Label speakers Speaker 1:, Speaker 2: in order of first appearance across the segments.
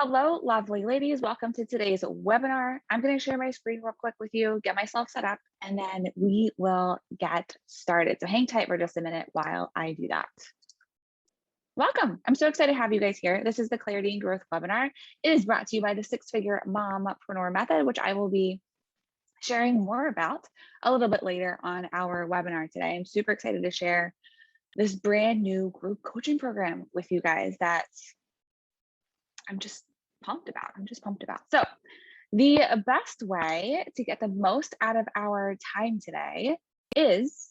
Speaker 1: Hello, lovely ladies. Welcome to today's webinar. I'm going to share my screen real quick with you, get myself set up, and then we will get started. So hang tight for just a minute while I do that. Welcome. I'm so excited to have you guys here. This is the Clarity and Growth webinar. It is brought to you by the Six-Figure Mompreneur Method, which I will be sharing more about a little bit later on our webinar today. I'm super excited to share this brand new group coaching program with you guys that I'm just pumped about. So the best way to get the most out of our time today is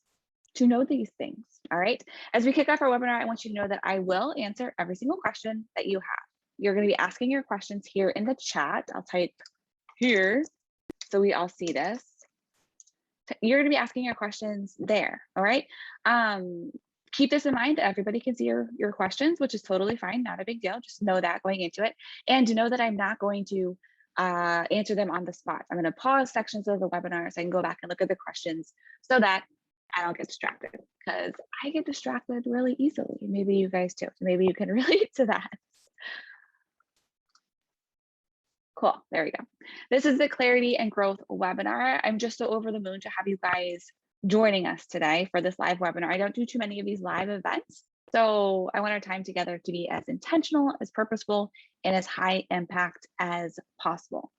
Speaker 1: to know these things, all right? As we kick off our webinar, I want you to know that I will answer every single question that you have. You're gonna be asking your questions here in the chat. I'll type here so we all see this. You're gonna be asking your questions there, all right? Keep this in mind that everybody can see your questions, which is totally fine, not a big deal. Just know that going into it. And to know that I'm not going to answer them on the spot. I'm going to pause sections of the webinar so I can go back and look at the questions so that I don't get distracted, because I get distracted really easily. Maybe you guys too. Maybe you can relate to that. Cool, there we go. This is the Clarity and Growth webinar. I'm just so over the moon to have you guys joining us today for this live webinar. I don't do too many of these live events, so I want our time together to be as intentional, as purposeful, and as high impact as possible.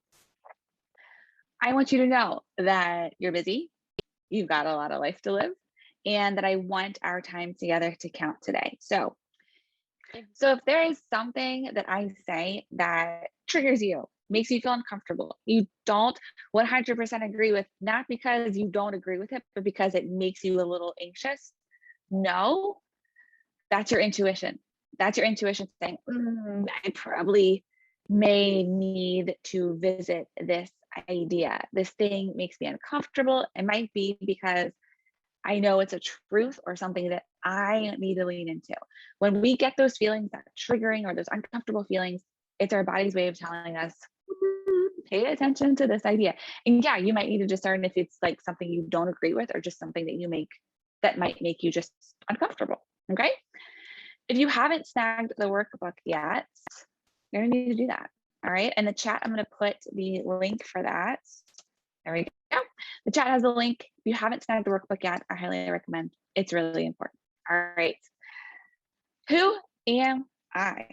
Speaker 1: I want you to know that you're busy, you've got a lot of life to live, and that I want our time together to count today. So if there is something that I say that triggers you, makes you feel uncomfortable, you don't 100% agree with, not because you don't agree with it, but because it makes you a little anxious, no, that's your intuition. That's your intuition saying, I probably may need to visit this idea. This thing makes me uncomfortable. It might be because I know it's a truth or something that I need to lean into. When we get those feelings that are triggering or those uncomfortable feelings, it's our body's way of telling us, pay attention to this idea. And yeah, you might need to discern if it's like something you don't agree with or just something that might make you just uncomfortable, okay? If you haven't snagged the workbook yet, you're gonna need to do that, all right? In the chat, I'm gonna put the link for that. There we go. The chat has a link. If you haven't snagged the workbook yet, I highly recommend. It's really important. All right. Who am I?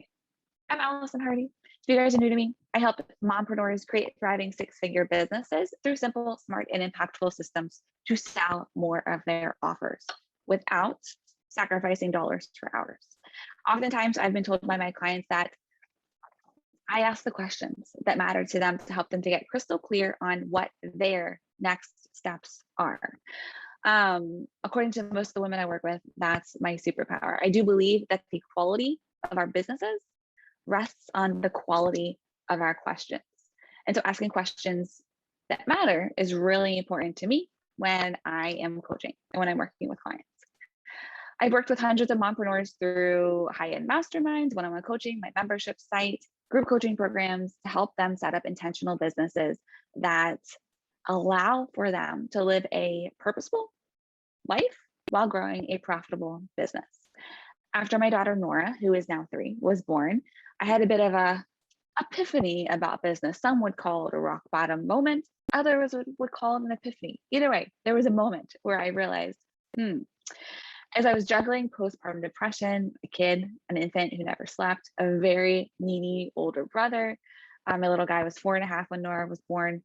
Speaker 1: I'm Allison Hardy. If you guys are new to me, I help mompreneurs create thriving six-figure businesses through simple, smart, and impactful systems to sell more of their offers without sacrificing dollars for hours. Oftentimes, I've been told by my clients that I ask the questions that matter to them to help them to get crystal clear on what their next steps are. According to most of the women I work with, that's my superpower. I do believe that the quality of our businesses rests on the quality of our questions. And so asking questions that matter is really important to me when I am coaching and when I'm working with clients. I've worked with hundreds of mompreneurs through high-end masterminds, one-on-one coaching, my membership site, group coaching programs to help them set up intentional businesses that allow for them to live a purposeful life while growing a profitable business. After my daughter, Nora, who is now 3, was born, I had a bit of a epiphany about business. Some would call it a rock bottom moment. Others would call it an epiphany. Either way, there was a moment where I realized, as I was juggling postpartum depression, a kid, an infant who never slept, a very needy older brother. My little guy was 4.5 when Nora was born,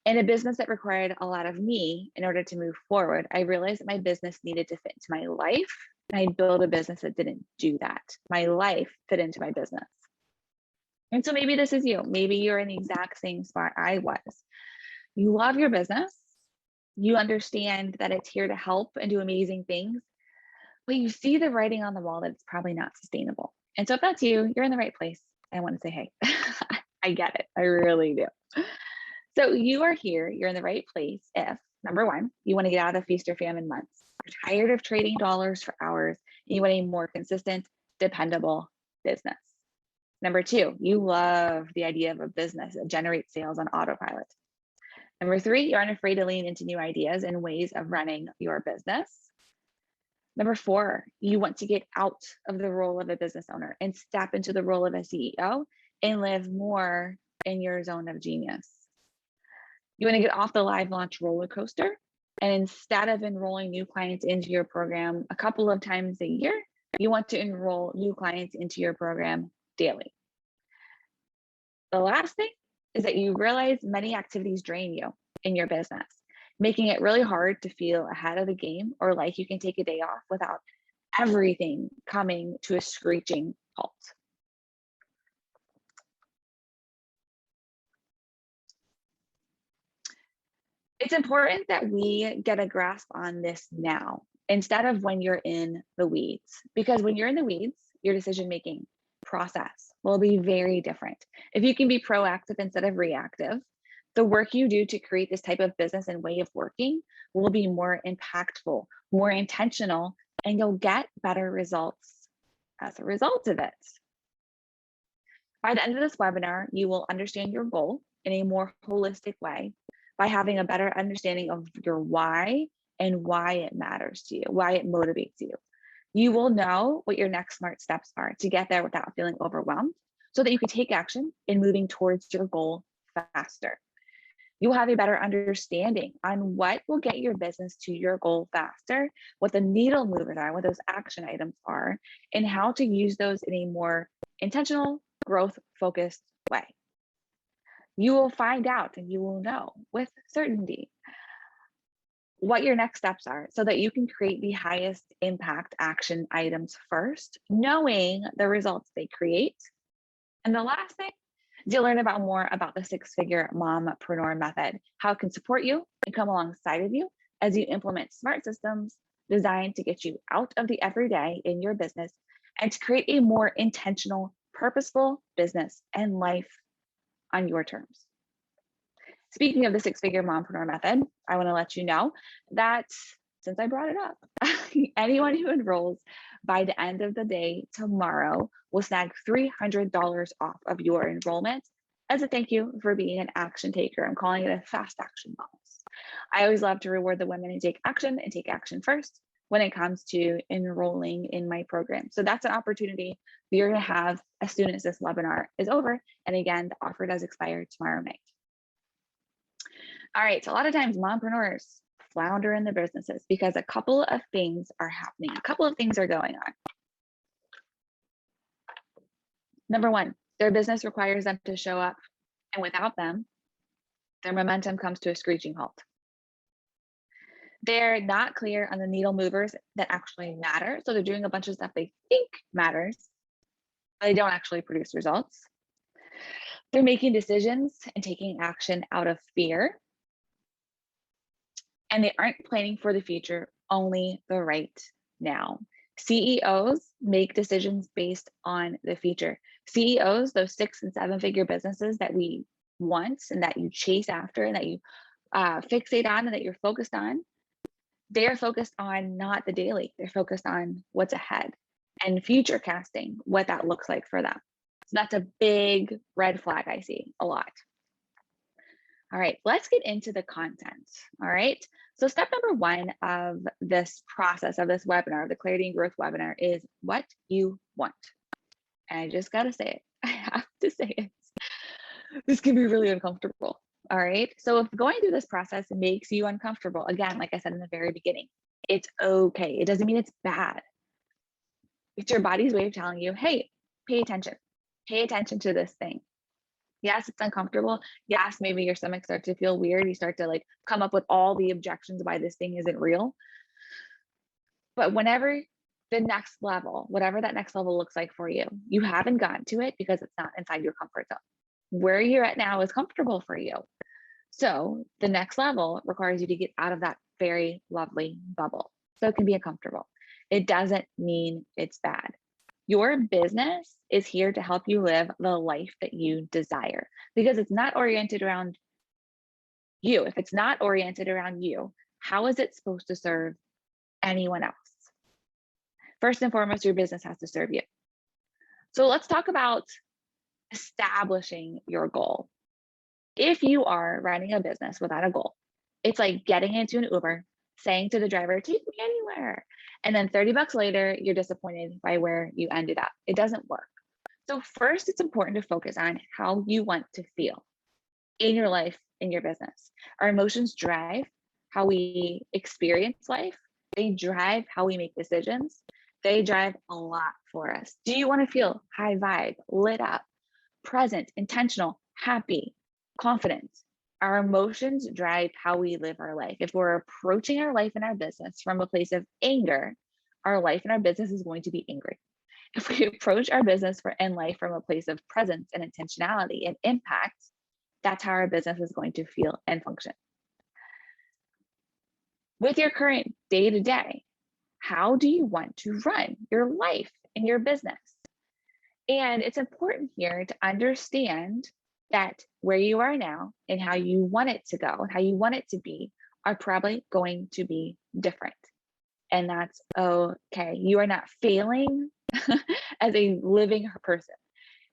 Speaker 1: and a business that required a lot of me in order to move forward. I realized that my business needed to fit into my life, and I built a business that didn't do that. My life fit into my business. And so maybe this is you. Maybe you're in the exact same spot I was. You love your business. You understand that it's here to help and do amazing things, but you see the writing on the wall that it's probably not sustainable. And so if that's you, you're in the right place. I want to say, hey, I get it. I really do. So you are here, you're in the right place if, number one, you want to get out of feast or famine months. You're tired of trading dollars for hours, and you want a more consistent, dependable business. Number two, you love the idea of a business that generates sales on autopilot. Number three, you aren't afraid to lean into new ideas and ways of running your business. Number four, you want to get out of the role of a business owner and step into the role of a CEO and live more in your zone of genius. You want to get off the live launch roller coaster, and instead of enrolling new clients into your program a couple of times a year, you want to enroll new clients into your program daily. The last thing is that you realize many activities drain you in your business, making it really hard to feel ahead of the game or like you can take a day off without everything coming to a screeching halt. It's important that we get a grasp on this now instead of when you're in the weeds, because when you're in the weeds, your decision-making process will be very different. If you can be proactive instead of reactive, the work you do to create this type of business and way of working will be more impactful, more intentional, and you'll get better results as a result of it. By the end of this webinar, you will understand your goal in a more holistic way by having a better understanding of your why and why it matters to you, why it motivates you. You will know what your next smart steps are to get there without feeling overwhelmed so that you can take action in moving towards your goal faster. You will have a better understanding on what will get your business to your goal faster, what the needle movers are, what those action items are, and how to use those in a more intentional, growth-focused way. You will find out and you will know with certainty what your next steps are so that you can create the highest impact action items first, knowing the results they create. And the last thing is you'll learn more about the six-figure Mompreneur Method, how it can support you and come alongside of you as you implement smart systems designed to get you out of the everyday in your business and to create a more intentional, purposeful business and life on your terms. Speaking of the six-figure Mompreneur Method, I want to let you know that since I brought it up, anyone who enrolls by the end of the day tomorrow will snag $300 off of your enrollment as a thank you for being an action taker. I'm calling it a fast action bonus. I always love to reward the women who take action and take action first when it comes to enrolling in my program. So that's an opportunity you're going to have as soon as this webinar is over. And again, the offer does expire tomorrow night. All right, so a lot of times mompreneurs flounder in their businesses because a couple of things are happening. A couple of things are going on. Number one, their business requires them to show up, and without them, their momentum comes to a screeching halt. They're not clear on the needle movers that actually matter. So they're doing a bunch of stuff they think matters, but they don't actually produce results. They're making decisions and taking action out of fear. And they aren't planning for the future, only the right now. CEOs make decisions based on the future. CEOs, those 6- and 7-figure businesses that we want and that you chase after and that you fixate on and that you're focused on, they're focused on not the daily. They're focused on what's ahead and future casting, what that looks like for them. So that's a big red flag I see a lot. All right, let's get into the content. All right, so step number one of this process of this webinar, the Clarity and Growth webinar, is what you want. And I just got to say it. I have to say it. This can be really uncomfortable. All right, so if going through this process makes you uncomfortable, again, like I said in the very beginning, it's okay. It doesn't mean it's bad. It's your body's way of telling you, hey, pay attention. Pay attention to this thing. Yes, it's uncomfortable. Yes, maybe your stomach starts to feel weird. You start to like come up with all the objections why this thing isn't real. But whenever the next level, whatever that next level looks like for you, you haven't gotten to it because it's not inside your comfort zone. Where you're at now is comfortable for you. So the next level requires you to get out of that very lovely bubble. So it can be uncomfortable. It doesn't mean it's bad. Your business is here to help you live the life that you desire because it's not oriented around you. If it's not oriented around you, how is it supposed to serve anyone else? First and foremost, your business has to serve you. So let's talk about establishing your goal. If you are running a business without a goal, it's like getting into an Uber, saying to the driver, take me anywhere. And then $30 later, you're disappointed by where you ended up. It doesn't work. So first, it's important to focus on how you want to feel in your life, in your business. Our emotions drive how we experience life. They drive how we make decisions. They drive a lot for us. Do you want to feel high vibe, lit up, present, intentional, happy, confident? Our emotions drive how we live our life. If we're approaching our life and our business from a place of anger, our life and our business is going to be angry. If we approach our business and life from a place of presence and intentionality and impact, that's how our business is going to feel and function. With your current day to day, how do you want to run your life and your business? And it's important here to understand that where you are now and how you want it to go and how you want it to be are probably going to be different. And that's okay. You are not failing as a living person.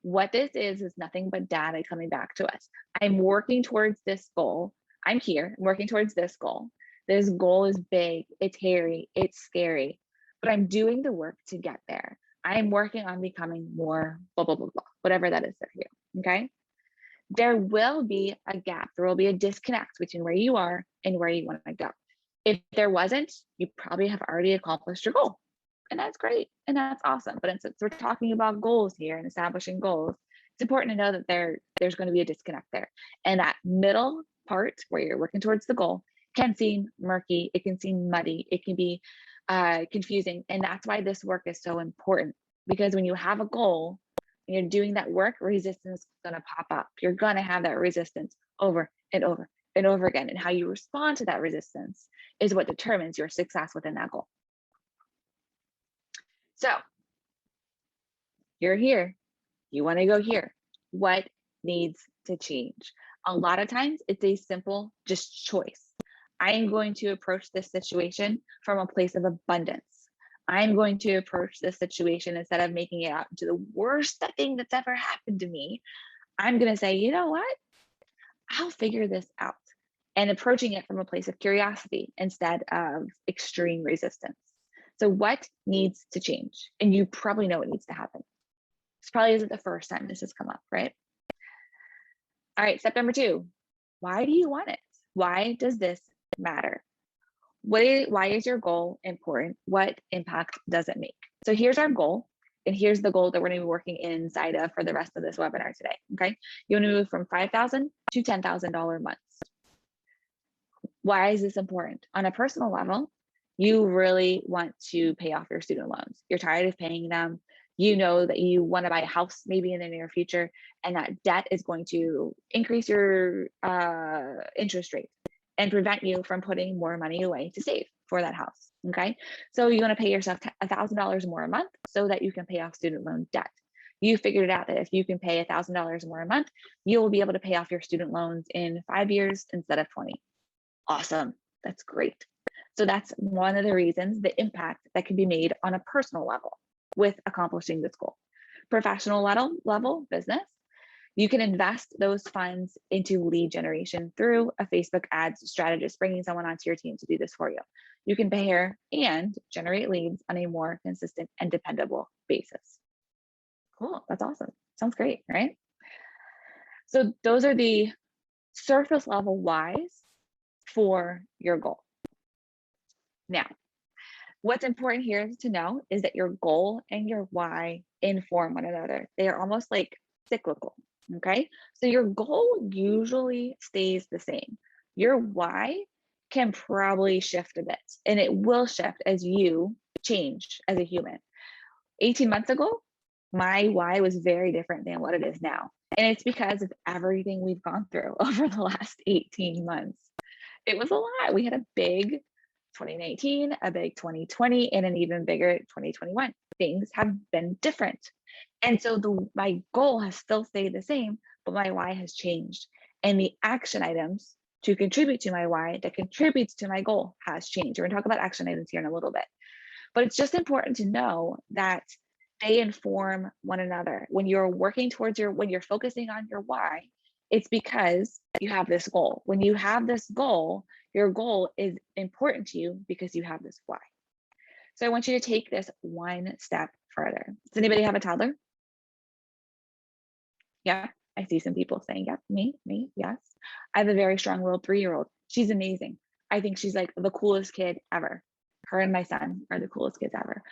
Speaker 1: What this is nothing but data coming back to us. I'm working towards this goal. I'm here working towards this goal. This goal is big, it's hairy, it's scary, but I'm doing the work to get there. I'm working on becoming more blah, blah, blah, blah, whatever that is for you, okay? There will be a gap. There will be a disconnect between where you are and where you want to go. If there wasn't, you probably have already accomplished your goal. And that's great. And that's awesome. But since we're talking about goals here and establishing goals, it's important to know that there's going to be a disconnect there. And that middle part where you're working towards the goal can seem murky. It can seem muddy. It can be confusing. And that's why this work is so important. Because when you have a goal and you're doing that work, resistance is going to pop up. You're going to have that resistance over and over and over again. And how you respond to that resistance is what determines your success within that goal. So you're here, you want to go here. What needs to change? A lot of times it's a simple just choice. I am going to approach this situation from a place of abundance. I'm going to approach this situation instead of making it out into the worst thing that's ever happened to me. I'm going to say, you know what? I'll figure this out. And approaching it from a place of curiosity instead of extreme resistance. So what needs to change? And you probably know what needs to happen. This probably isn't the first time this has come up, right? All right, step number 2. Why do you want it? Why does this matter? Why is your goal important? What impact does it make? So here's our goal. And here's the goal that we're going to be working inside of for the rest of this webinar today, okay? You want to move from $5,000 to $10,000 months. Why is this important? On a personal level, you really want to pay off your student loans. You're tired of paying them. You know that you want to buy a house maybe in the near future, and that debt is going to increase your interest rate and prevent you from putting more money away to save for that house, okay? So you want to pay yourself $1,000 more a month so that you can pay off student loan debt. You figured out that if you can pay $1,000 more a month, you will be able to pay off your student loans in 5 years instead of 20. Awesome, that's great. So that's one of the reasons, the impact that can be made on a personal level with accomplishing this goal. Professional level business, you can invest those funds into lead generation through a Facebook ads strategist, bringing someone onto your team to do this for you. You can pair and generate leads on a more consistent and dependable basis. Cool, that's awesome. Sounds great, right? So those are the surface level whys for your goal. Now, what's important here to know is that your goal and your why inform one another. They are almost like cyclical, okay? So your goal usually stays the same. Your why can probably shift a bit, and it will shift as you change as a human. 18 months ago, my why was very different than what it is now. And it's because of everything we've gone through over the last 18 months. It was a lot. We had a big 2019, a big 2020, and an even bigger 2021. Things have been different. And so my goal has still stayed the same, but my why has changed. And the action items to contribute to my why that contributes to my goal has changed. We're going to talk about action items here in a little bit. But it's just important to know that they inform one another. When you're working towards when you're focusing on your why, it's because you have this goal. When you have this goal, your goal is important to you because you have this why. So I want you to take this one step further. Does anybody have a toddler? Yeah, I see some people saying, yep, me, yes. I have a very strong-willed 3-year-old. She's amazing. I think she's like the coolest kid ever. Her and my son are the coolest kids ever.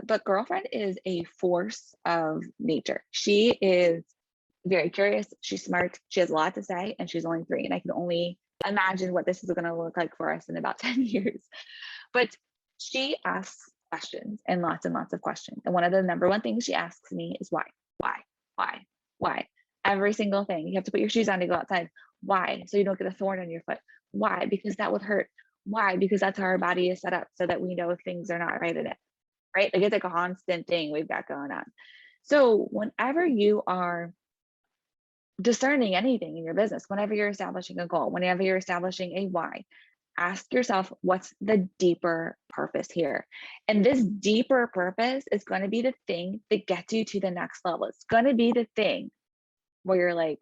Speaker 1: But girlfriend is a force of nature. She is very curious. She's smart. She has a lot to say, and she's only 3. And I can only imagine what this is going to look like for us in about 10 years. But she asks questions and lots of questions. And one of the number one things she asks me is why, why, why, why? Every single thing. You have to put your shoes on to go outside. Why? So you don't get a thorn on your foot. Why? Because that would hurt. Why? Because that's how our body is set up so that we know if things are not right in it, right? Like it's like a constant thing we've got going on. So whenever you are discerning anything in your business, whenever you're establishing a goal, whenever you're establishing a why, ask yourself, what's the deeper purpose here? And this deeper purpose is going to be the thing that gets you to the next level. It's going to be the thing where you're like,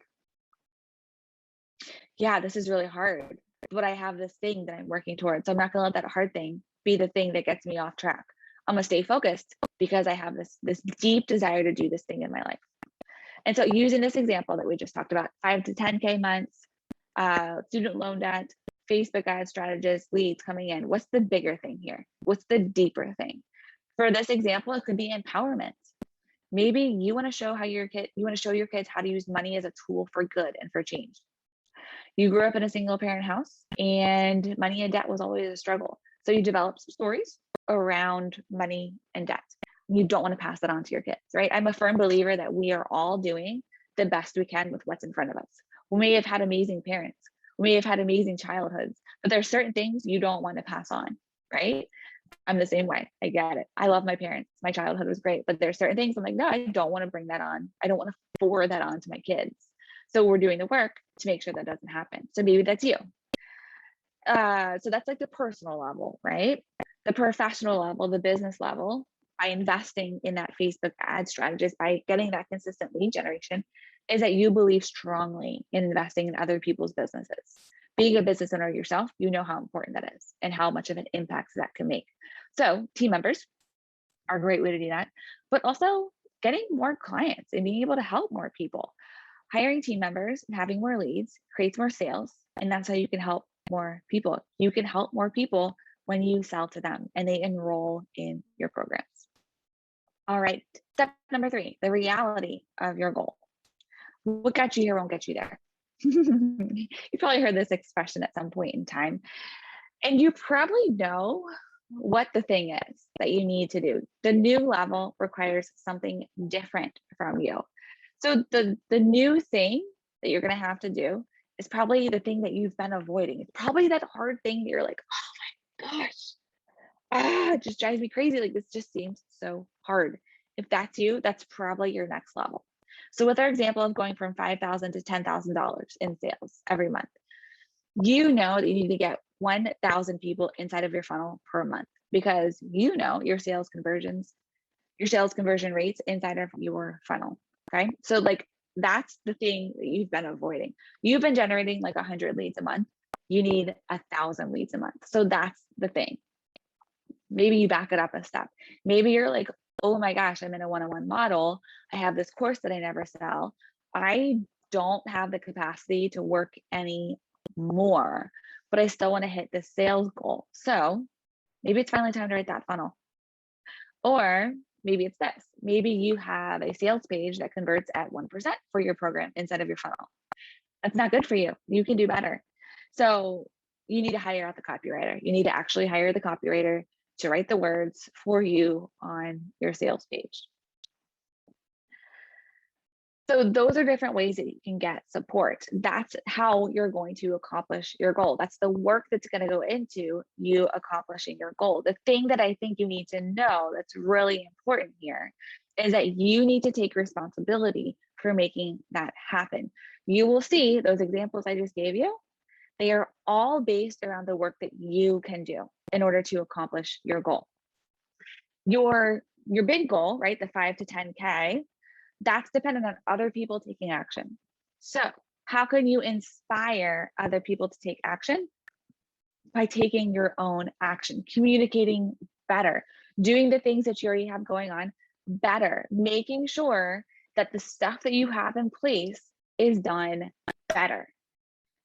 Speaker 1: yeah, this is really hard, but I have this thing that I'm working towards. So I'm not going to let that hard thing be the thing that gets me off track. I'm going to stay focused because I have this deep desire to do this thing in my life. And so using this example that we just talked about, 5 to 10K months, student loan debt, Facebook ad strategist, leads coming in. What's the bigger thing here? What's the deeper thing? For this example, it could be empowerment. Maybe you want to show your kids how to use money as a tool for good and for change. You grew up in a single parent house and money and debt was always a struggle. So you developed some stories around money and debt. You don't want to pass that on to your kids, right? I'm a firm believer that we are all doing the best we can with what's in front of us. We may have had amazing parents. We may have had amazing childhoods, but there's certain things you don't want to pass on, right? I'm the same way. I get it. I love my parents. My childhood was great, but there's certain things I'm like, no, I don't want to bring that on. I don't want to forward that on to my kids. So we're doing the work to make sure that doesn't happen. So maybe that's you. So that's like the personal level, right? The professional level, the business level, by investing in that Facebook ad strategist, by getting that consistent lead generation, is that you believe strongly in investing in other people's businesses. Being a business owner yourself, you know how important that is and how much of an impact that can make. So team members are a great way to do that, but also getting more clients and being able to help more people. Hiring team members and having more leads creates more sales, and that's how you can help more people. You can help more people when you sell to them and they enroll in your programs. All right, step number 3, the reality of your goal. What got you here won't get you there. You probably heard this expression at some point in time, and you probably know what the thing is that you need to do. The new level requires something different from you. So the new thing that you're going to have to do is probably the thing that you've been avoiding. It's probably that hard thing that you're like, oh my gosh, it just drives me crazy. Like, this just seems so hard. If that's you, that's probably your next level. So with our example of going from $5,000 to $10,000 in sales every month, you know that you need to get 1,000 people inside of your funnel per month, because you know your sales conversion rates inside of your funnel. Okay. So like, that's the thing that you've been avoiding. You've been generating like 100 leads a month. You need 1,000 leads a month. So that's the thing. Maybe you back it up a step. Maybe you're like, oh my gosh, I'm in a one-on-one model. I have this course that I never sell. I don't have the capacity to work any more, but I still want to hit the sales goal. So maybe it's finally time to write that funnel. Or maybe it's this. Maybe you have a sales page that converts at 1% for your program instead of your funnel. That's not good for you. You can do better. So you need to hire out the copywriter. You need to actually hire the copywriter to write the words for you on your sales page. So those are different ways that you can get support. That's how you're going to accomplish your goal. That's the work that's going to go into you accomplishing your goal. The thing that I think you need to know that's really important here is that you need to take responsibility for making that happen. You will see those examples I just gave you. They are all based around the work that you can do in order to accomplish your goal. Your big goal, right? The 5 to 10K, that's dependent on other people taking action. So how can you inspire other people to take action? By taking your own action, communicating better, doing the things that you already have going on better, making sure that the stuff that you have in place is done better.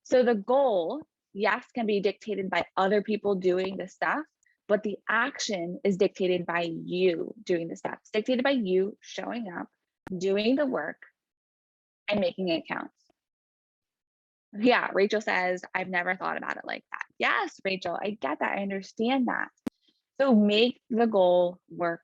Speaker 1: So the goal, yes, can be dictated by other people doing the stuff, but the action is dictated by you doing the stuff. It's dictated by you showing up, doing the work, and making it count. Yeah, Rachel says, I've never thought about it like that. Yes, Rachel, I get that. I understand that. So make the goal work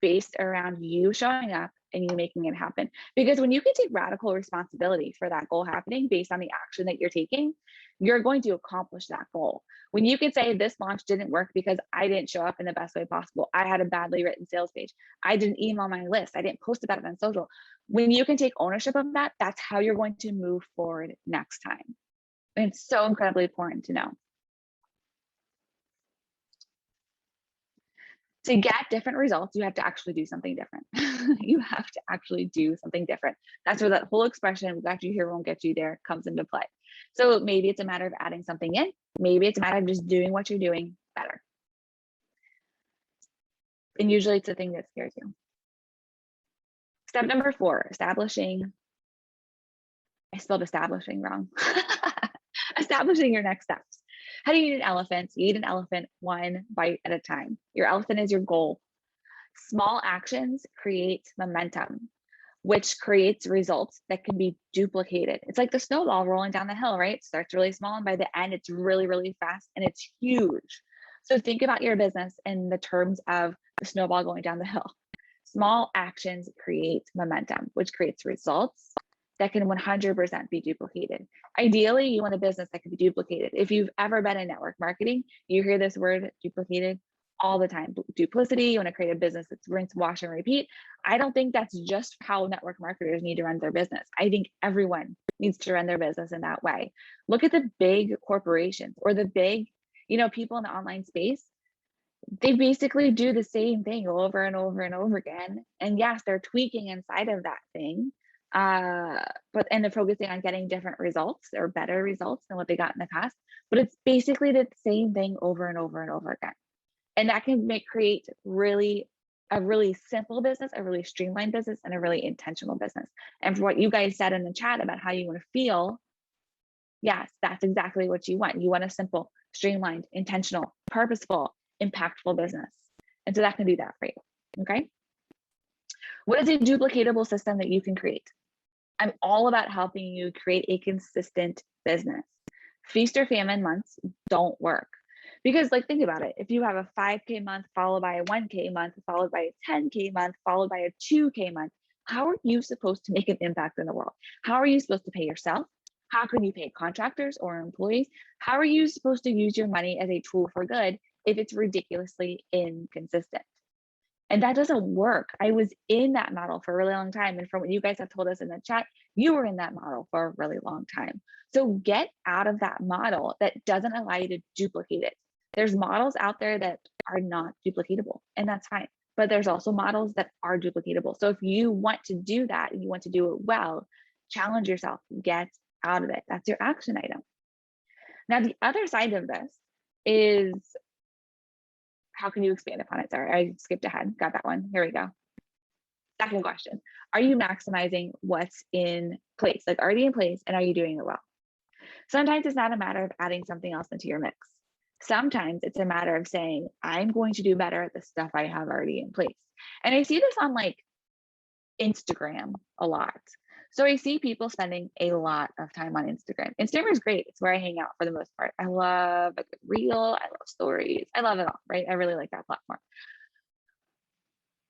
Speaker 1: based around you showing up and you making it happen. Because when you can take radical responsibility for that goal happening based on the action that you're taking, you're going to accomplish that goal. When you can say this launch didn't work because I didn't show up in the best way possible, I had a badly written sales page, I didn't email my list, I didn't post about it on social. When you can take ownership of that, that's how you're going to move forward next time. And it's so incredibly important to know. To get different results, you have to actually do something different. You have to actually do something different. That's where that whole expression, got you here, won't get you there, comes into play. So maybe it's a matter of adding something in. Maybe it's a matter of just doing what you're doing better. And usually it's the thing that scares you. Step number 4, establishing. I spelled establishing wrong. Establishing your next steps. How do you eat an elephant? You eat an elephant one bite at a time. Your elephant is your goal. Small actions create momentum, which creates results that can be duplicated. It's like the snowball rolling down the hill, right? It starts really small, and by the end, it's really, really fast, and it's huge. So think about your business in the terms of the snowball going down the hill. Small actions create momentum, which creates results that can 100% be duplicated. Ideally, you want a business that can be duplicated. If you've ever been in network marketing, you hear this word duplicated all the time. Duplicity, you want to create a business that's rinse, wash, and repeat. I don't think that's just how network marketers need to run their business. I think everyone needs to run their business in that way. Look at the big corporations or the big, people in the online space. They basically do the same thing over and over and over again. And yes, they're tweaking inside of that thing. But they're focusing on getting different results or better results than what they got in the past. But it's basically the same thing over and over and over again. And that can create a really simple business, a really streamlined business, and a really intentional business. And for what you guys said in the chat about how you want to feel, yes, that's exactly what you want. You want a simple, streamlined, intentional, purposeful, impactful business. And so that can do that for you. Okay. What is a duplicatable system that you can create? I'm all about helping you create a consistent business. Feast or famine months don't work. Because think about it. If you have a 5K month followed by a 1K month, followed by a 10K month, followed by a 2K month, how are you supposed to make an impact in the world? How are you supposed to pay yourself? How can you pay contractors or employees? How are you supposed to use your money as a tool for good if it's ridiculously inconsistent? And that doesn't work. I was in that model for a really long time. And from what you guys have told us in the chat, you were in that model for a really long time. So get out of that model that doesn't allow you to duplicate it. There's models out there that are not duplicatable, and that's fine. But there's also models that are duplicatable. So if you want to do that and you want to do it well, challenge yourself, get out of it. That's your action item. Now, the other side of this is, how can you expand upon it? Sorry, I skipped ahead. Got that one. Here we go. Second question. Are you maximizing what's in place? Already in place, and are you doing it well? Sometimes it's not a matter of adding something else into your mix. Sometimes it's a matter of saying, I'm going to do better at the stuff I have already in place. And I see this on Instagram a lot. So I see people spending a lot of time on Instagram. Instagram is great. It's where I hang out for the most part. I love a good reel. I love stories. I love it all, right? I really like that platform.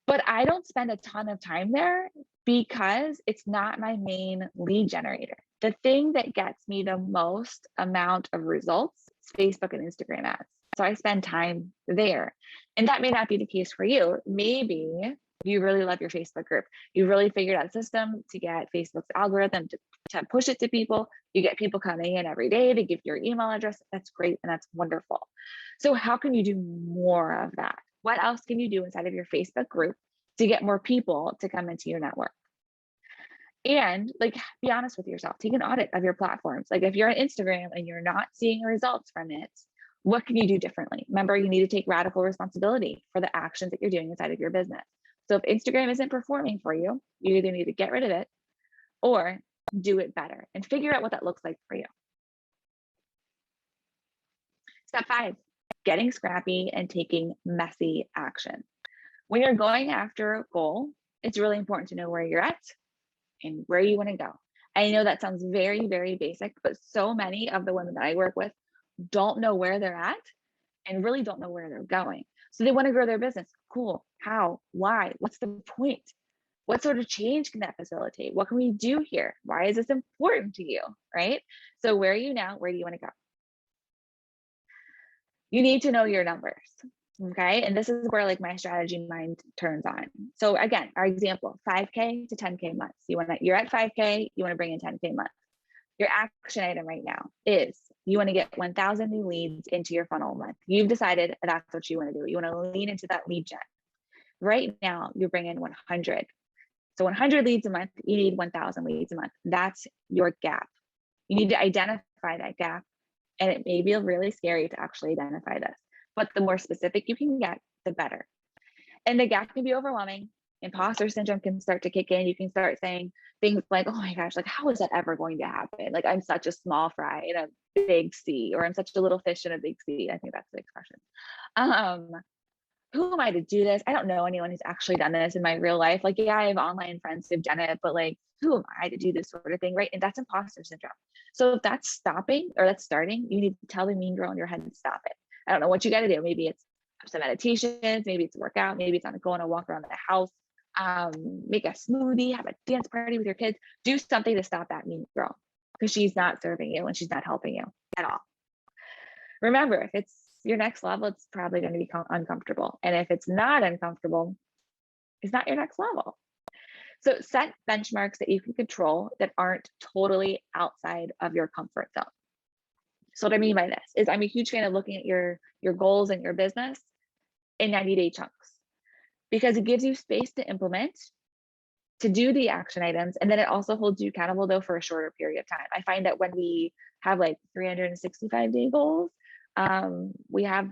Speaker 1: But I don't spend a ton of time there because it's not my main lead generator. The thing that gets me the most amount of results is Facebook and Instagram ads. So I spend time there. And that may not be the case for you. Maybe you really love your Facebook group. You really figured out a system to get Facebook's algorithm to push it to people. You get people coming in every day. They give your email address. That's great. And that's wonderful. So how can you do more of that? What else can you do inside of your Facebook group to get more people to come into your network? And be honest with yourself. Take an audit of your platforms. If you're on Instagram and you're not seeing results from it, what can you do differently? Remember, you need to take radical responsibility for the actions that you're doing inside of your business. So if Instagram isn't performing for you, you either need to get rid of it or do it better and figure out what that looks like for you. Step 5, getting scrappy and taking messy action. When you're going after a goal, it's really important to know where you're at and where you want to go. I know that sounds very, very basic, but so many of the women that I work with don't know where they're at and really don't know where they're going. So they want to grow their business. Cool. How? Why? What's the point? What sort of change can that facilitate? What can we do here? Why is this important to you? Right? So where are you now? Where do you want to go? You need to know your numbers. Okay. And this is where like my strategy mind turns on. So again, our example, 5K to 10K months. You're at 5K, you want to bring in 10K months. Your action item right now is you want to get 1,000 new leads into your funnel a month. You've decided that's what you want to do. You want to lean into that lead gen. Right now, you bring in 100. So 100 leads a month, you need 1,000 leads a month. That's your gap. You need to identify that gap. And it may be really scary to actually identify this, but the more specific you can get, the better. And the gap can be overwhelming. Imposter syndrome can start to kick in. You can start saying things like, oh my gosh, like, how is that ever going to happen? Like, I'm such a small fry in a big sea, or I'm such a little fish in a big sea. I think that's the expression. Who am I to do this? I don't know anyone who's actually done this in my real life. Like, yeah, I have online friends who've done it, but like, who am I to do this sort of thing, right? And that's imposter syndrome. So if that's stopping or that's starting, you need to tell the mean girl in your head to stop it. I don't know what you got to do. Maybe it's some meditations, maybe it's a workout, maybe it's on go on a walk around the house, make a smoothie, have a dance party with your kids, do something to stop that mean girl because she's not serving you and she's not helping you at all. Remember, if it's your next level, it's probably going to be uncomfortable. And if it's not uncomfortable, it's not your next level. So set benchmarks that you can control that aren't totally outside of your comfort zone. So what I mean by this is I'm a huge fan of looking at your goals and your business in 90-day chunks because it gives you space to implement, to do the action items, and then it also holds you accountable though for a shorter period of time. I find that when we have like 365-day goals, we have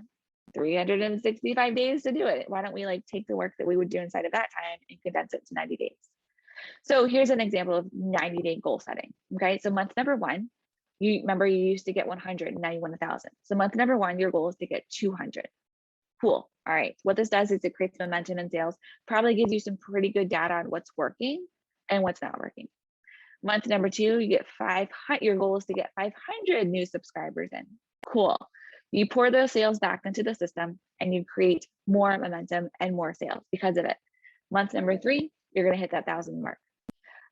Speaker 1: 365 days to do it. Why don't we like take the work that we would do inside of that time and condense it to 90 days? So here's an example of 90-day goal setting. Okay, so month number 1, you remember you used to get 100 and now you want 1,000. So month number 1, your goal is to get 200. Cool. All right. What this does is it creates momentum in sales, probably gives you some pretty good data on what's working and what's not working. Month number 2, you get 500. Your goal is to get 500 new subscribers in. Cool. You pour those sales back into the system and you create more momentum and more sales because of it. Month number 3, you're going to hit that 1,000 mark.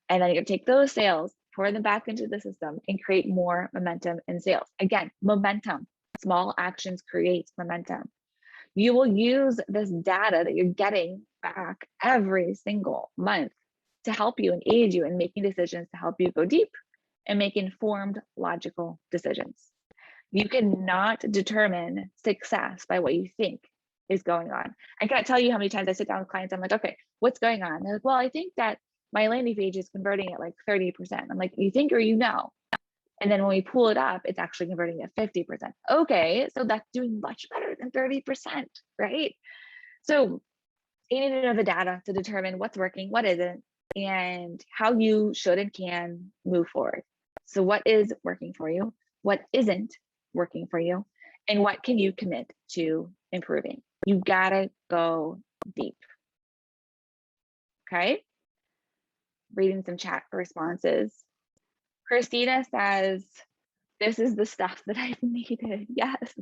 Speaker 1: And then you're going to take those sales, pour them back into the system and create more momentum and sales. Again, momentum. Small actions create momentum. You will use this data that you're getting back every single month to help you and aid you in making decisions to help you go deep and make informed, logical decisions. You cannot determine success by what you think is going on. I can't tell you how many times I sit down with clients. I'm like, okay, what's going on? They're like, well, I think that my landing page is converting at like 30%. I'm like, you think or you know? And then when we pull it up, it's actually converting at 50%. Okay, so that's doing much better than 30%, right? So you need to know the data to determine what's working, what isn't, and how you should and can move forward. So what is working for you? What isn't working for you? And what can you commit to improving? You gotta go deep. Okay? Reading some chat responses. Christina says, this is the stuff that I've needed. Yes.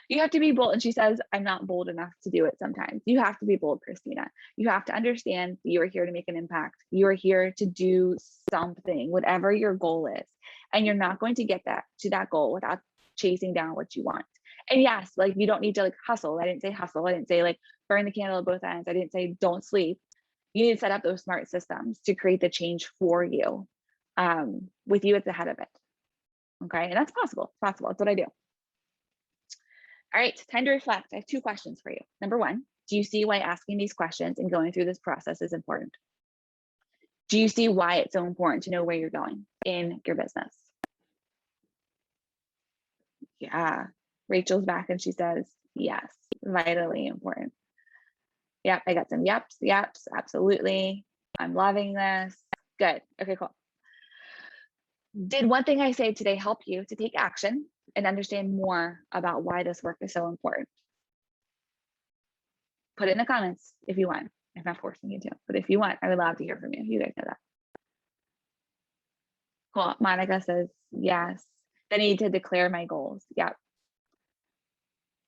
Speaker 1: You have to be bold. And she says, I'm not bold enough to do it sometimes. You have to be bold, Christina. You have to understand that you are here to make an impact. You are here to do something, whatever your goal is. And you're not going to get to that goal without chasing down what you want. And yes, like you don't need to like hustle. I didn't say hustle. I didn't say like burn the candle at both ends. I didn't say don't sleep. You need to set up those smart systems to create the change for you, with you at the head of it. Okay, and that's possible. It's possible. That's what I do. All right, time to reflect. I have 2 questions for you. Number 1, do you see why asking these questions and going through this process is important? Do you see why it's so important to know where you're going in your business? Yeah, Rachel's back and she says, yes, vitally important. Yep, I got some yeps, absolutely. I'm loving this. Good. Okay, cool. Did one thing I say today help you to take action and understand more about why this work is so important? Put it in the comments if you want. I'm not forcing you to, but if you want, I would love to hear from you. You guys know that. Cool. Monica says, yes. I need to declare my goals. Yep.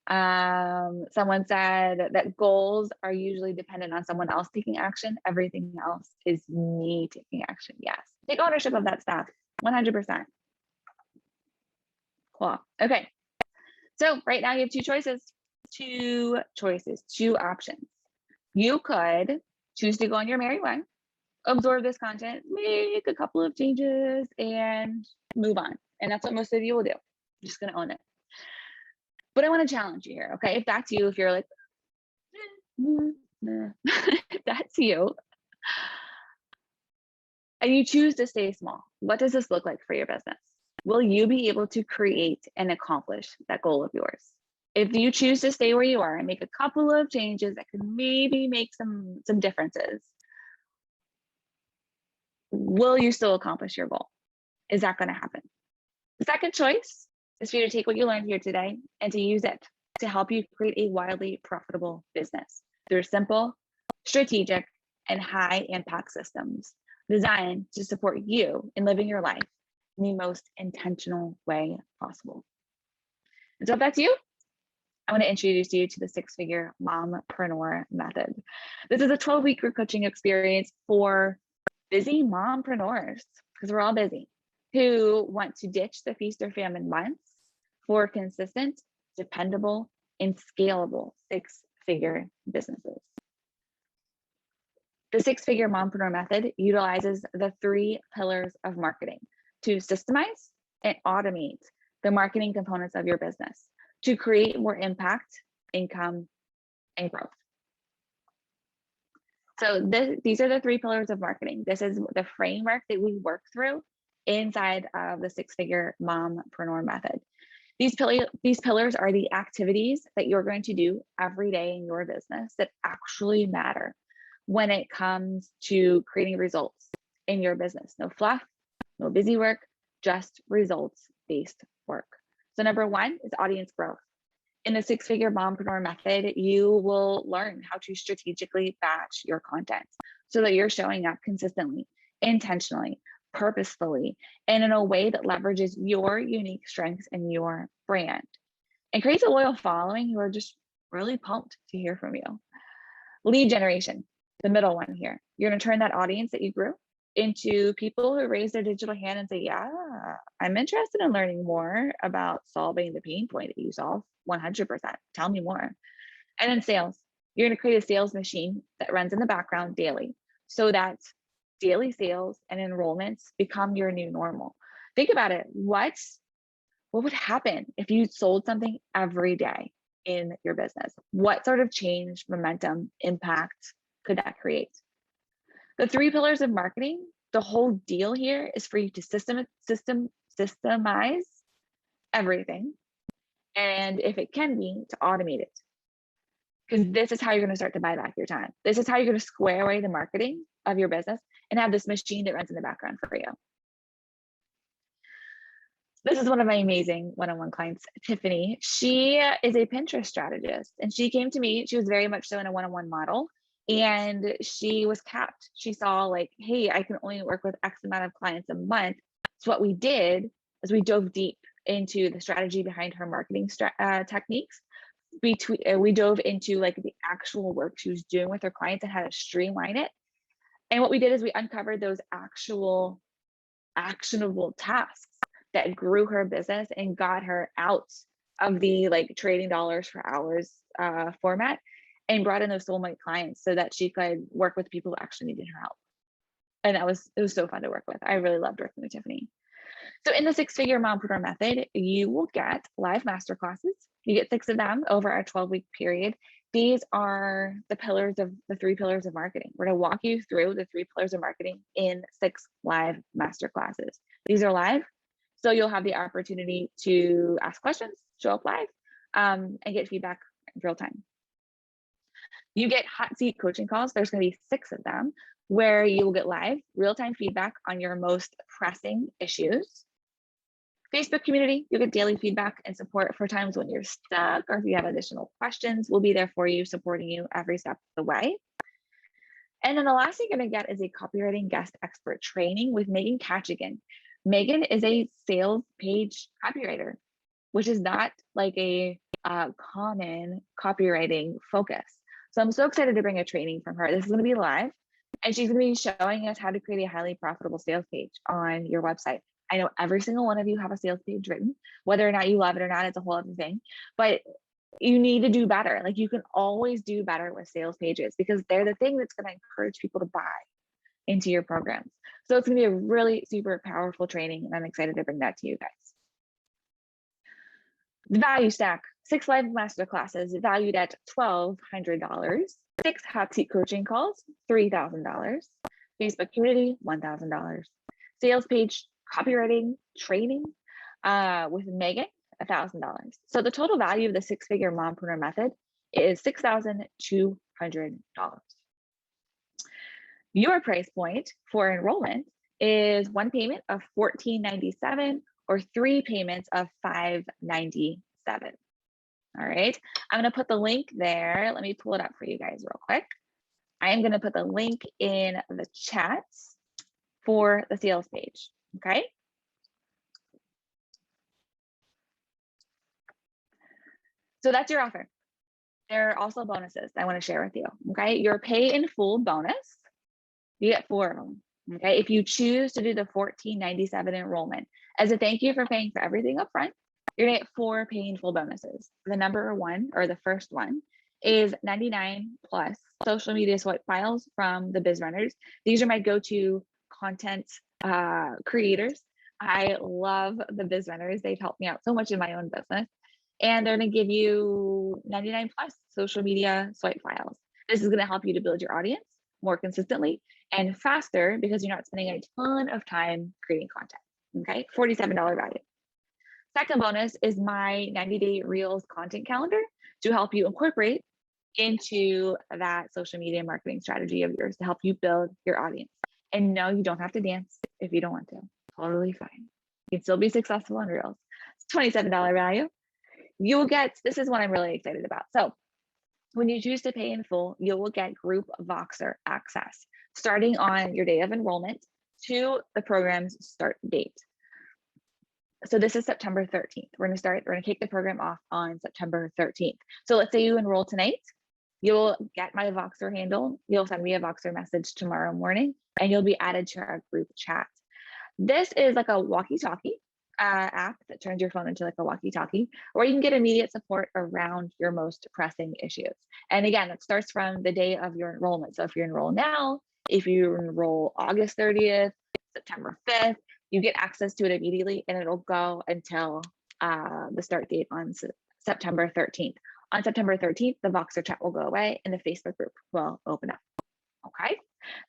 Speaker 1: Someone said that goals are usually dependent on someone else taking action. Everything else is me taking action. Yes. Take ownership of that stuff. 100%. Cool. Okay. So right now you have two choices, two options. You could choose to go on your merry way, absorb this content, make a couple of changes, and move on. And that's what most of you will do. I'm just going to own it. But I want to challenge you here, okay? If that's you, if you're like, if that's you, and you choose to stay small, what does this look like for your business? Will you be able to create and accomplish that goal of yours? If you choose to stay where you are and make a couple of changes that could maybe make some differences, will you still accomplish your goal? Is that going to happen? The second choice is for you to take what you learned here today and to use it to help you create a wildly profitable business through simple, strategic, and high impact systems designed to support you in living your life in the most intentional way possible. And so if that's you, I want to introduce you to the 6-figure Mompreneur Method. This is a 12-week group coaching experience for busy mompreneurs, because we're all busy, who want to ditch the feast or famine months for consistent, dependable, and scalable 6-figure businesses. The 6-figure Mompreneur Method utilizes the 3 pillars of marketing to systemize and automate the marketing components of your business to create more impact, income, and growth. So these are the 3 pillars of marketing. This is the framework that we work through inside of the 6-figure Mompreneur Method. These pillars are the activities that you're going to do every day in your business that actually matter when it comes to creating results in your business. No fluff, no busy work, just results-based work. So number 1 is audience growth. In the 6-figure Mompreneur Method, you will learn how to strategically batch your content so that you're showing up consistently, intentionally, purposefully, and in a way that leverages your unique strengths and your brand and creates a loyal following who are just really pumped to hear from you. Lead generation, the middle one here. You're going to turn that audience that you grew into people who raise their digital hand and say, yeah, I'm interested in learning more about solving the pain point that you solve. 100%. Tell me more. And then sales. You're going to create a sales machine that runs in the background daily so that daily sales and enrollments become your new normal. Think about it. What would happen if you sold something every day in your business? What sort of change, momentum, impact could that create? The 3 pillars of marketing, the whole deal here is for you to systemize everything. And if it can be, to automate it. Because this is how you're going to start to buy back your time. This is how you're going to square away the marketing of your business and have this machine that runs in the background for you. This is one of my amazing one-on-one clients, Tiffany. She is a Pinterest strategist, and she came to me. She was very much so in a one-on-one model, and she was capped. She saw like, hey, I can only work with X amount of clients a month. So what we did is we dove deep into the strategy behind her marketing techniques. We dove into like the actual work she was doing with her clients and how to streamline it. And what we did is we uncovered those actual actionable tasks that grew her business and got her out of the like trading dollars for hours format and brought in those soulmate clients so that she could work with people who actually needed her help. And it was so fun to work with. I really loved working with Tiffany. So in the 6-figure Mompreneur Method, you will get live masterclasses. You get 6 of them over a 12-week period. These are the 3 pillars of marketing. We're going to walk you through the 3 pillars of marketing in 6 live masterclasses. These are live, so you'll have the opportunity to ask questions, show up live, and get feedback in real time. You get hot seat coaching calls. There's going to be 6 of them where you will get live real-time feedback on your most pressing issues. Facebook community, you'll get daily feedback and support for times when you're stuck, or if you have additional questions, we'll be there for you, supporting you every step of the way. And then the last thing you're going to get is a copywriting guest expert training with Megan Katchigan. Megan is a sales page copywriter, which is not like a common copywriting focus. So I'm so excited to bring a training from her. This is going to be live, and she's going to be showing us how to create a highly profitable sales page on your website. I know every single one of you have a sales page written. Whether or not you love it or not, it's a whole other thing. But you need to do better. Like, you can always do better with sales pages because they're the thing that's going to encourage people to buy into your programs. So it's going to be a really super powerful training, and I'm excited to bring that to you guys. The value stack, 6 live masterclasses valued at $1,200, 6 hot seat coaching calls, $3,000, Facebook community, $1,000, sales page copywriting training with Megan, $1,000. So the total value of the 6-figure Mompreneur Method is $6,200. Your price point for enrollment is 1 payment of $14.97 or 3 payments of $5.97. All right, I'm going to put the link there. Let me pull it up for you guys real quick. I am going to put the link in the chat for the sales page. Okay. So that's your offer. There are also bonuses I want to share with you. Okay. Your pay in full bonus, you get 4 of them. Okay. If you choose to do the $14.97 enrollment as a thank you for paying for everything up front, you're going to get 4 pay in full bonuses. The number one, or the first one, is 99 plus social media swipe files from the Biz Runners. These are my go-to content creators. I love the Biz Runners. They've helped me out so much in my own business. And they're going to give you 99 plus social media swipe files. This is going to help you to build your audience more consistently and faster because you're not spending a ton of time creating content. Okay, $47 value. Second bonus is my 90-day Reels content calendar to help you incorporate into that social media marketing strategy of yours to help you build your audience. And no, you don't have to dance if you don't want to. Totally fine. You can still be successful on Reels. It's $27 value. You will get, this is what I'm really excited about. So when you choose to pay in full, you will get group Voxer access starting on your day of enrollment to the program's start date. So this is September 13th. We're going to kick the program off on September 13th. So let's say you enroll tonight, you'll get my Voxer handle. You'll send me a Voxer message tomorrow morning, and you'll be added to our group chat. This is like a walkie-talkie app that turns your phone into like a walkie-talkie, where you can get immediate support around your most pressing issues. And again, it starts from the day of your enrollment. So if you enroll now, if you enroll August 30th, September 5th, you get access to it immediately, and it'll go until the start date on September 13th. On September 13th, the Voxer chat will go away and the Facebook group will open up. Okay,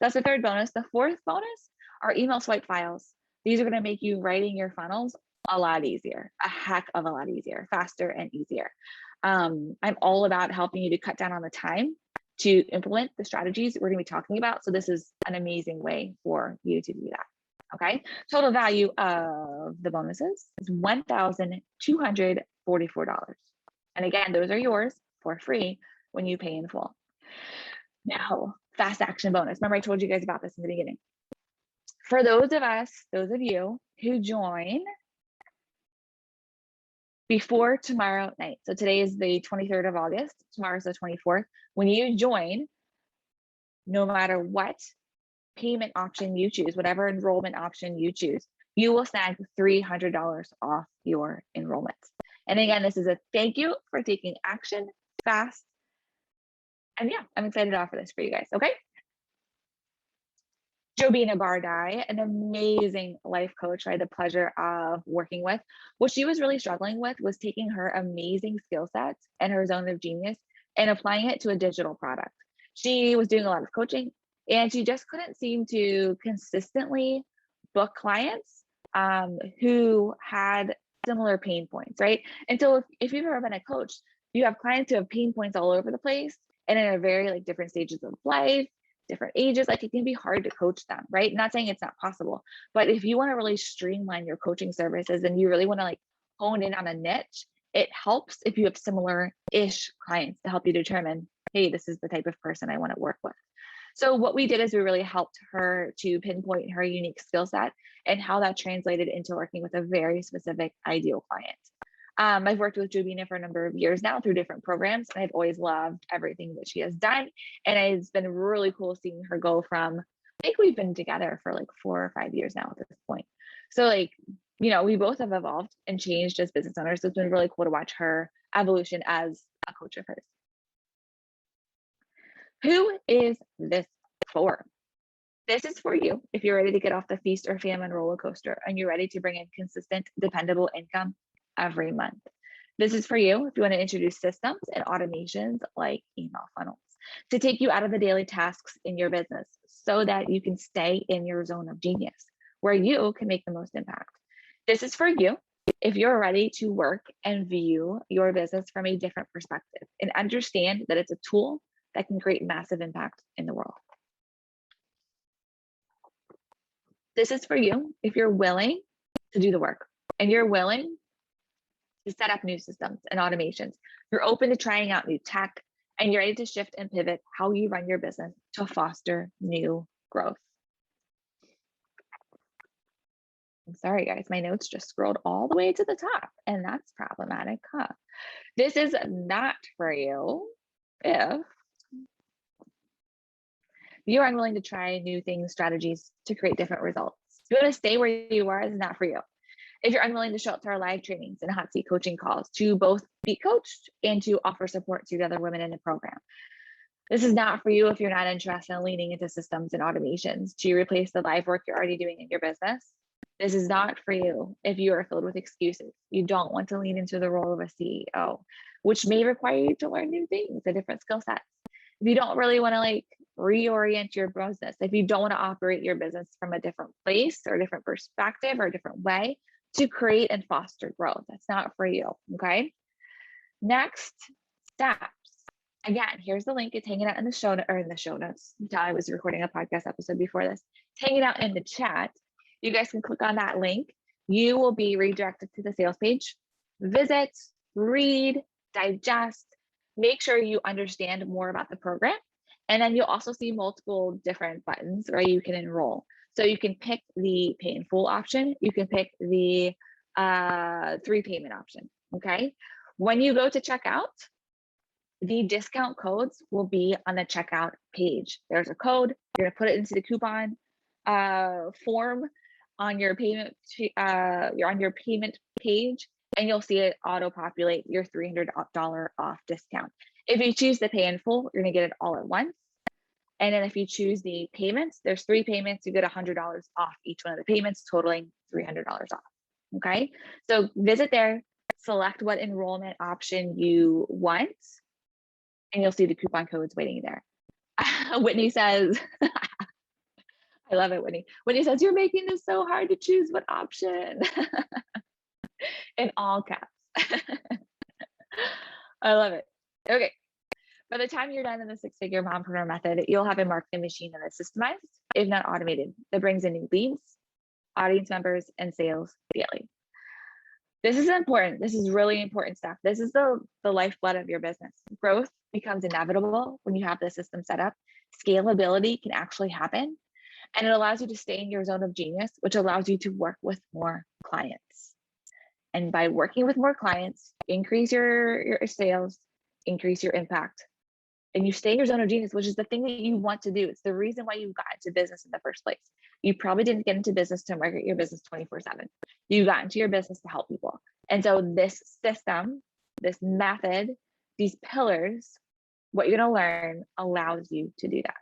Speaker 1: that's the third bonus. The fourth bonus are email swipe files. These are going to make you writing your funnels a lot easier, a heck of a lot easier, faster and easier. I'm all about helping you to cut down on the time to implement the strategies we're going to be talking about. So this is an amazing way for you to do that. Okay, total value of the bonuses is $1,244. And again, those are yours for free when you pay in full. Now, fast action bonus. Remember I told you guys about this in the beginning. For those of you who join before tomorrow night, so today is the 23rd of August, tomorrow's the 24th, when you join, no matter what payment option you choose, whatever enrollment option you choose, you will snag $300 off your enrollment. And again, this is a thank you for taking action fast. And yeah, I'm excited to offer this for you guys. Okay. Jobina Bardai, an amazing life coach I had the pleasure of working with. What she was really struggling with was taking her amazing skill sets and her zone of genius and applying it to a digital product. She was doing a lot of coaching, and she just couldn't seem to consistently book clients who had similar pain points, right? And so if you've ever been a coach, you have clients who have pain points all over the place, and in a very like different stages of life, different ages. Like it can be hard to coach them, right? Not saying it's not possible, but if you want to really streamline your coaching services and you really want to like hone in on a niche, it helps if you have similar-ish clients to help you determine, hey, this is the type of person I want to work with. So what we did is we really helped her to pinpoint her unique skill set and how that translated into working with a very specific ideal client. I've worked with Jobina for a number of years now through different programs, and I've always loved everything that she has done. And it's been really cool seeing her go from, I think we've been together for like 4 or 5 years now at this point. So like, you know, we both have evolved and changed as business owners. So it's been really cool to watch her evolution as a coach of hers. Who is this for? This is for you if you're ready to get off the feast or famine roller coaster and you're ready to bring in consistent, dependable income every month. This is for you if you want to introduce systems and automations like email funnels to take you out of the daily tasks in your business so that you can stay in your zone of genius where you can make the most impact. This is for you if you're ready to work and view your business from a different perspective and understand that it's a tool that can create massive impact in the world. This is for you if you're willing to do the work and you're willing to set up new systems and automations. You're open to trying out new tech and you're ready to shift and pivot how you run your business to foster new growth. I'm sorry, guys, my notes just scrolled all the way to the top and that's problematic, huh? This is not for you if you're unwilling to try new things, strategies to create different results. If you want to stay where you are, it's not for you. If you're unwilling to show up to our live trainings and hot seat coaching calls to both be coached and to offer support to the other women in the program. This is not for you if you're not interested in leaning into systems and automations to replace the live work you're already doing in your business. This is not for you if you are filled with excuses. You don't want to lean into the role of a CEO, which may require you to learn new things, a different skill sets. If you don't really want to like reorient your business, if you don't want to operate your business from a different place or a different perspective or a different way to create and foster growth, that's not for you, okay? Next steps. Again, here's the link. It's hanging out in the show notes. I was recording a podcast episode before this. It's hanging out in the chat. You guys can click on that link. You will be redirected to the sales page. Visit, read, digest, make sure you understand more about the program. And then you'll also see multiple different buttons where you can enroll. So you can pick the pay in full option. You can pick the 3 payment option, okay? When you go to checkout, the discount codes will be on the checkout page. There's a code. You're gonna put it into the coupon form on your payment. You're on your payment page, and you'll see it auto-populate your $300 off discount. If you choose the pay in full, you're gonna get it all at once. And then if you choose the payments, there's 3 payments. You get $100 off each one of the payments, totaling $300 off. Okay, so visit there, select what enrollment option you want, and you'll see the coupon codes waiting there. Whitney says, I love it, Whitney. Whitney says, you're making this so hard to choose what option. In all caps. I love it. Okay. By the time you're done in the 6-figure Mompreneur Method, you'll have a marketing machine that is systemized, if not automated, that brings in new leads, audience members, and sales daily. This is important. This is really important stuff. This is the lifeblood of your business. Growth becomes inevitable when you have the system set up. Scalability can actually happen, and it allows you to stay in your zone of genius, which allows you to work with more clients. And by working with more clients, increase your sales, increase your impact, and you stay in your zone of genius, which is the thing that you want to do. It's the reason why you got into business in the first place. You probably didn't get into business to market your business 24/7. You got into your business to help people. And so this system, this method, these pillars, what you're gonna learn allows you to do that.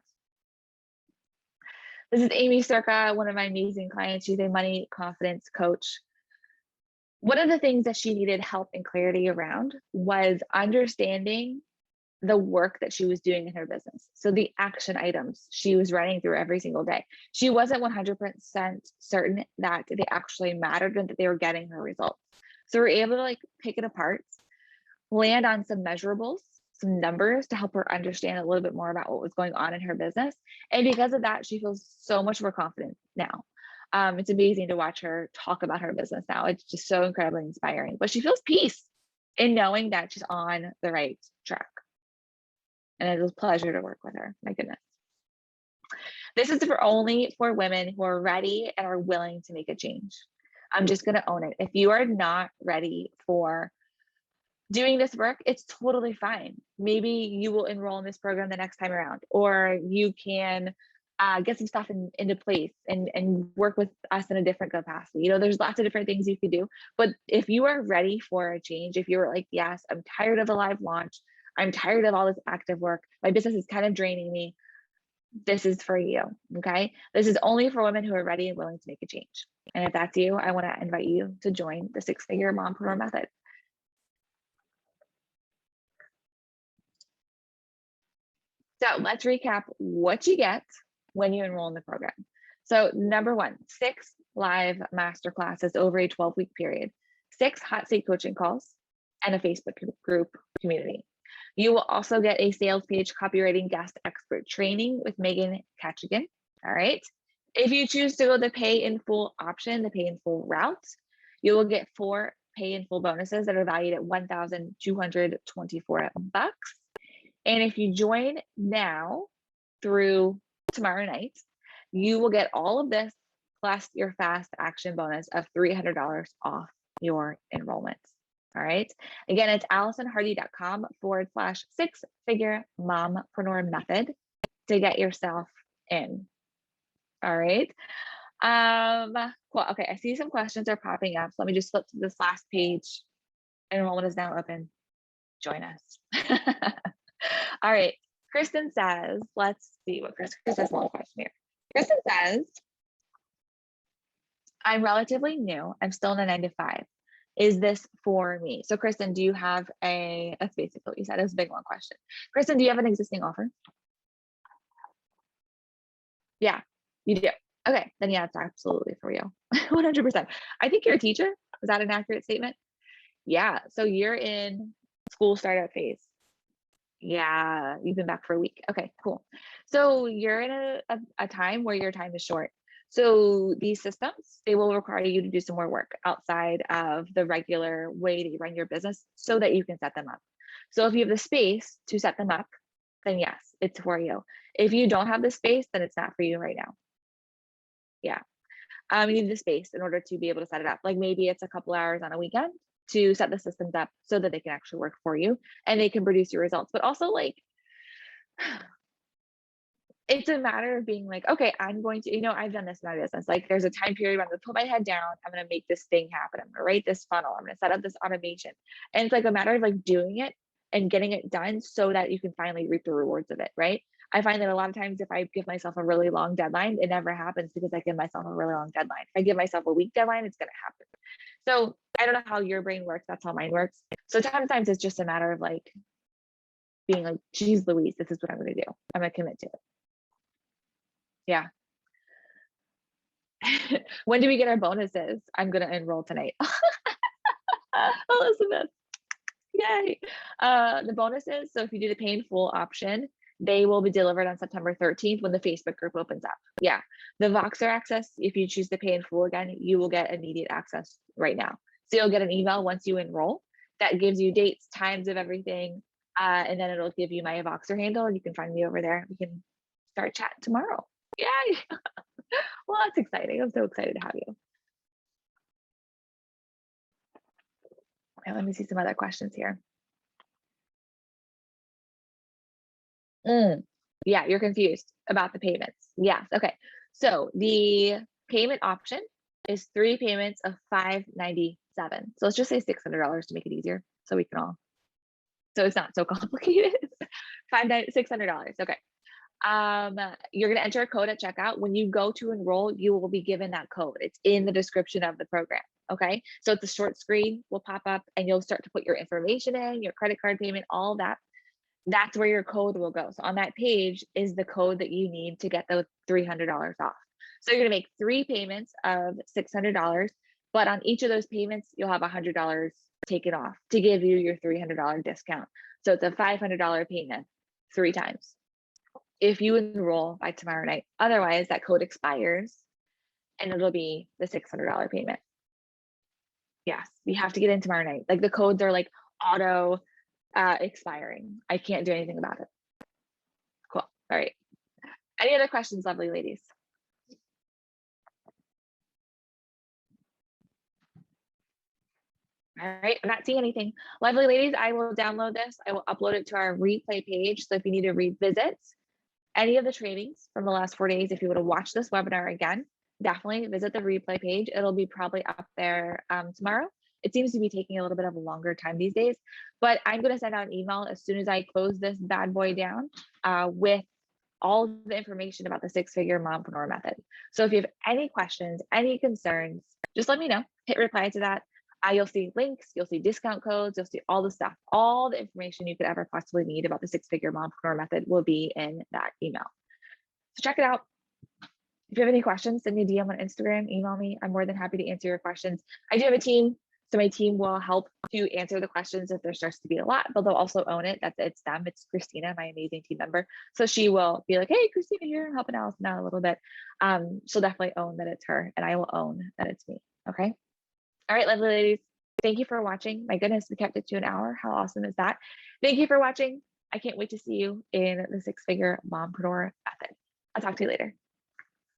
Speaker 1: This is Amy Circa, one of my amazing clients. She's a money confidence coach. One of the things that she needed help and clarity around was understanding the work that she was doing in her business. So the action items she was running through every single day. She wasn't 100% certain that they actually mattered and that they were getting her results. So we're able to like pick it apart, land on some measurables some numbers to help her understand a little bit more about what was going on in her business. And because of that, she feels so much more confident now. It's amazing to watch her talk about her business now. It's just so incredibly inspiring, but she feels peace in knowing that she's on the right track. And it was a pleasure to work with her. My goodness. This is only for women who are ready and are willing to make a change. I'm just going to own it. If you are not ready for doing this work, it's totally fine. Maybe you will enroll in this program the next time around, or you can get some stuff into place and work with us in a different capacity. You know, there's lots of different things you could do. But if you are ready for a change, if you're like, yes, I'm tired of the live launch, I'm tired of all this active work, my business is kind of draining me, this is for you, okay? This is only for women who are ready and willing to make a change. And if that's you, I want to invite you to join the 6-figure Mompreneur Method. So let's recap what you get when you enroll in the program. So number one, 6 live masterclasses over a 12-week period, 6 hot seat coaching calls, and a Facebook group community. You will also get a sales page copywriting guest expert training with Megan Ketchigan. All right. If you choose to go the pay in full option, the pay in full route, you will get 4 pay in full bonuses that are valued at $1,224. And if you join now through tomorrow night, you will get all of this plus your fast action bonus of $300 off your enrollment. All right. Again, it's AllisonHardy.com/6-figure mompreneur method to get yourself in. All right. Cool. Okay. I see some questions are popping up. So let me just flip to this last page. Enrollment is now open. Join us. All right. Kristen says, let's see what Kristen says. One question here. Kristen says, I'm relatively new. I'm still in a 9-to-5. Is this for me? So Kristen, do you have that's basically what you said. It was a big long question. Kristen, do you have an existing offer? Yeah, you do. Okay, then yeah, it's absolutely for you. 100%. I think you're a teacher. Is that an accurate statement? Yeah, so you're in school startup phase. Yeah, you've been back for a week. Okay, cool. So you're in a time where your time is short. So these systems, they will require you to do some more work outside of the regular way that you run your business so that you can set them up. So if you have the space to set them up, then yes, it's for you. If you don't have the space, then it's not for you right now. Yeah. You need the space in order to be able to set it up. Like maybe it's a couple hours on a weekend to set the systems up so that they can actually work for you and they can produce your results. But also like, it's a matter of being like, okay, I'm going to, I've done this in my business. Like there's a time period where I'm going to put my head down. I'm going to make this thing happen. I'm going to write this funnel. I'm going to set up this automation. And it's like a matter of like doing it and getting it done so that you can finally reap the rewards of it. Right. I find that a lot of times if I give myself a really long deadline, it never happens because I give myself a really long deadline. If I give myself a week deadline, it's going to happen. So I don't know how your brain works. That's how mine works. So sometimes it's just a matter of like being like, geez, Louise, this is what I'm going to do. I'm going to commit to it. Yeah. When do we get our bonuses? I'm going to enroll tonight. Elizabeth. Yay. The bonuses. So if you do the pay in full option, they will be delivered on September 13th when the Facebook group opens up. Yeah. The Voxer access, if you choose to pay in full again, you will get immediate access right now. So you'll get an email once you enroll that gives you dates, times of everything. And then it'll give you my Voxer handle and you can find me over there. We can start chatting tomorrow. Yay. Well, that's exciting. I'm so excited to have you. Okay, let me see some other questions here. Yeah, you're confused about the payments. Yes. Okay. So the payment option is 3 payments of $597. So let's just say $600 to make it easier so we can all, so it's not so complicated. $600. Okay. You're going to enter a code at checkout. When you go to enroll, you will be given that code. It's in the description of the program. Okay. So it's a short screen will pop up and you'll start to put your information in, your credit card payment, all that. That's where your code will go. So on that page is the code that you need to get the $300 off. So you're going to make 3 payments of $600, but on each of those payments, you'll have $100 taken off to give you your $300 discount. So it's a $500 payment 3 times if you enroll by tomorrow night. Otherwise, that code expires and it'll be the $600 payment. Yes, you have to get in tomorrow night. Like the codes are like auto expiring. I can't do anything about it. Cool. All right. Any other questions, lovely ladies? All right, I'm not seeing anything. Lovely ladies, I will download this. I will upload it to our replay page. So if you need to revisit any of the trainings from the last 4 days, if you want to watch this webinar again, definitely visit the replay page. It'll be probably up there tomorrow. It seems to be taking a little bit of a longer time these days, but I'm going to send out an email as soon as I close this bad boy down with all the information about the 6-figure mompreneur method. So if you have any questions, any concerns, just let me know. Hit reply to that. You'll see links, you'll see discount codes, you'll see all the stuff, all the information you could ever possibly need about the 6-figure mompreneur method will be in that email. So check it out. If you have any questions, send me a DM on Instagram, email me. I'm more than happy to answer your questions. I do have a team, so my team will help to answer the questions if there starts to be a lot, but they'll also own it. It's them. It's Christina, my amazing team member. So she will be like, hey, Christina here, helping Allison out a little bit. She'll definitely own that it's her, and I will own that it's me. Okay. All right, lovely ladies. Thank you for watching. My goodness, we kept it to an hour. How awesome is that? Thank you for watching. I can't wait to see you in the 6-figure mompreneur method. I'll talk to you later.